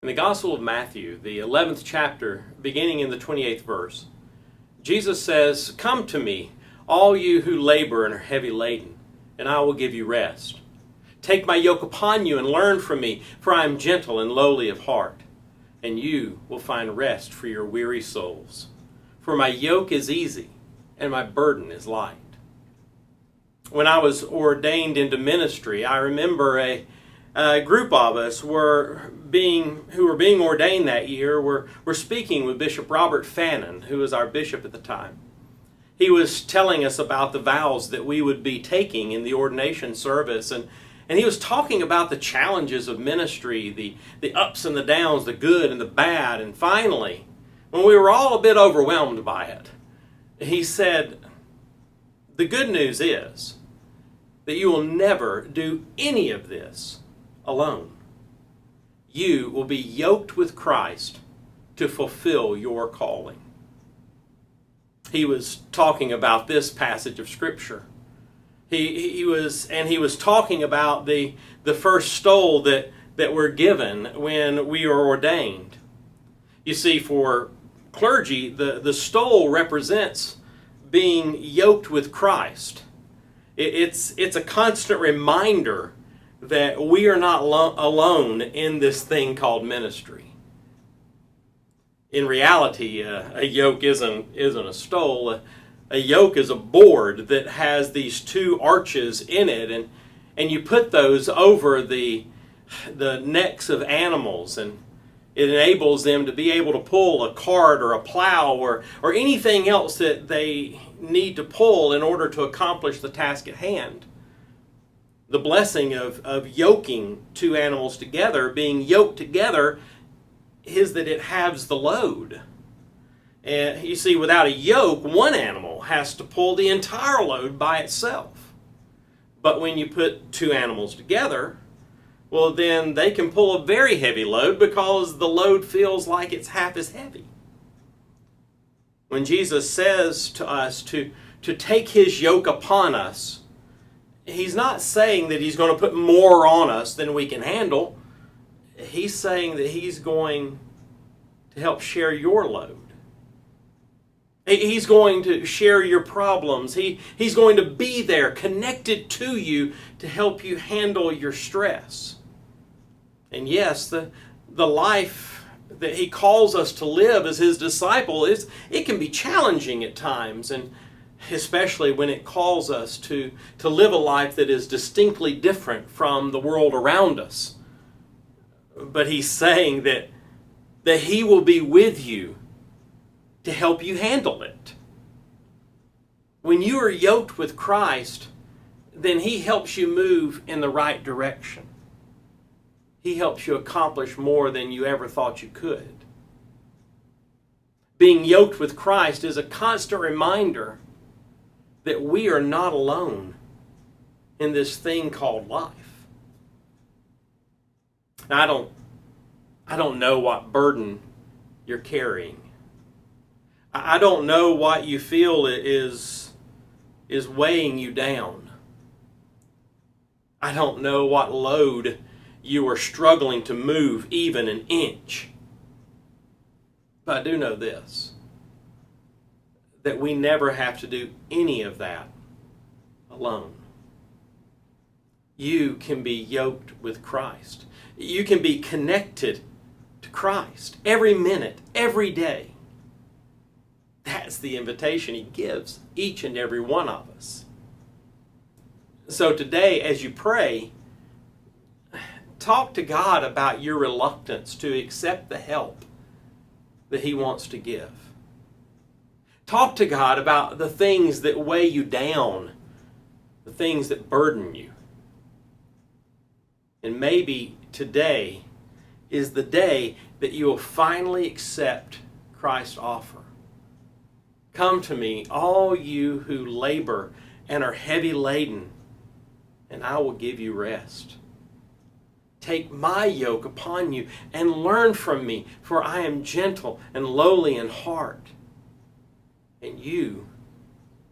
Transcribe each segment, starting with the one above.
In the Gospel of Matthew, the 11th chapter, beginning in the 28th verse, Jesus says, "Come to me, all you who labor and are heavy laden, and I will give you rest. Take my yoke upon you and learn from me, for I am gentle and lowly of heart, and you will find rest for your weary souls. For my yoke is easy and my burden is light." When I was ordained into ministry, I remember a group of us who were being ordained that year were speaking with Bishop Robert Fannin, who was our bishop at the time. He was telling us about the vows that we would be taking in the ordination service, and he was talking about the challenges of ministry, the ups and the downs, the good and the bad, and finally, when we were all a bit overwhelmed by it, he said, "The good news is that you will never do any of this alone. You will be yoked with Christ to fulfill your calling." He was talking about this passage of Scripture. He was talking about the first stole that we're given when we are ordained. You see, for clergy, the stole represents being yoked with Christ. It's a constant reminder that we are not alone in this thing called ministry. In reality, a yoke isn't a stole. A yoke is a board that has these two arches in it, and you put those over the necks of animals, and it enables them to be able to pull a cart or a plow or anything else that they need to pull in order to accomplish the task at hand. The blessing of yoking two animals together, being yoked together, is that it halves the load. And you see, without a yoke, one animal has to pull the entire load by itself. But when you put two animals together, well, then they can pull a very heavy load because the load feels like it's half as heavy. When Jesus says to us to take His yoke upon us, He's not saying that He's going to put more on us than we can handle. He's saying that He's going to help share your load. He's going to share your problems. He's going to be there, connected to you to help you handle your stress. And yes, the life that He calls us to live as His disciple, it can be challenging at times, and especially when it calls us to live a life that is distinctly different from the world around us. But He's saying that He will be with you to help you handle it. When you are yoked with Christ, then He helps you move in the right direction. He helps you accomplish more than you ever thought you could. Being yoked with Christ is a constant reminder that we are not alone in this thing called life. Now, I don't know what burden you're carrying. I don't know what you feel is weighing you down. I don't know what load you are struggling to move even an inch. But I do know this, that we never have to do any of that alone. You can be yoked with Christ. You can be connected to Christ every minute, every day. That's the invitation He gives each and every one of us. So today, as you pray, talk to God about your reluctance to accept the help that He wants to give. Talk to God about the things that weigh you down, the things that burden you. And maybe today is the day that you will finally accept Christ's offer. Come to me, all you who labor and are heavy laden, and I will give you rest. Take my yoke upon you and learn from me, for I am gentle and lowly in heart, and you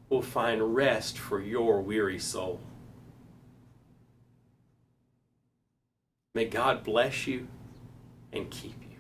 will find rest for your weary soul. May God bless you. and keep you.